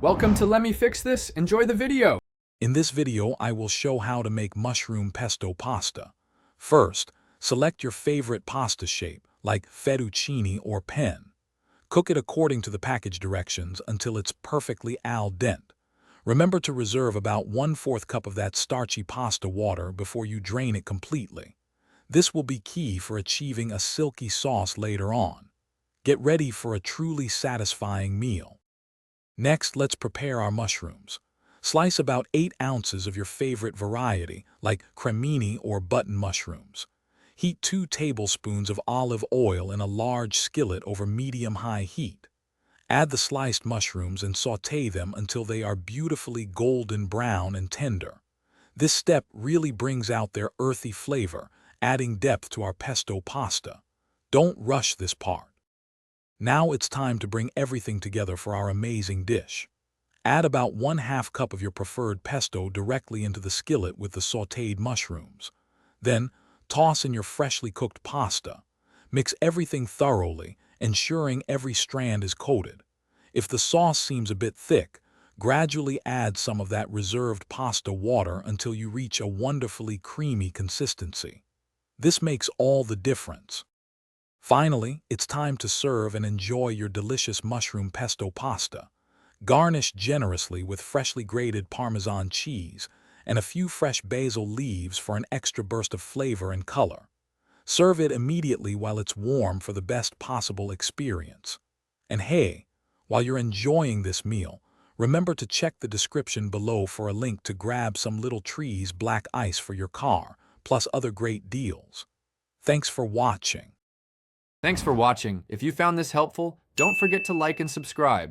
Welcome to Let Me Fix This. Enjoy the video. In this video, I will show how to make mushroom pesto pasta. First, select your favorite pasta shape, like fettuccine or penne. Cook it according to the package directions until it's perfectly al dente. Remember to reserve about 1/4 cup of that starchy pasta water before you drain it completely. This will be key for achieving a silky sauce later on. Get ready for a truly satisfying meal. Next, let's prepare our mushrooms. Slice about 8 ounces of your favorite variety, like cremini or button mushrooms. Heat 2 tablespoons of olive oil in a large skillet over medium-high heat. Add the sliced mushrooms and sauté them until they are beautifully golden brown and tender. This step really brings out their earthy flavor, adding depth to our pesto pasta. Don't rush this part. Now it's time to bring everything together for our amazing dish. Add about 1/2 cup of your preferred pesto directly into the skillet with the sautéed mushrooms. Then, toss in your freshly cooked pasta. Mix everything thoroughly, ensuring every strand is coated. If the sauce seems a bit thick, gradually add some of that reserved pasta water until you reach a wonderfully creamy consistency. This makes all the difference. Finally, it's time to serve and enjoy your delicious mushroom pesto pasta. Garnish generously with freshly grated Parmesan cheese and a few fresh basil leaves for an extra burst of flavor and color. Serve it immediately while it's warm for the best possible experience. And hey, while you're enjoying this meal, remember to check the description below for a link to grab some Little Trees black ice for your car, plus other great deals. Thanks for watching. Thanks for watching. If you found this helpful, don't forget to like and subscribe.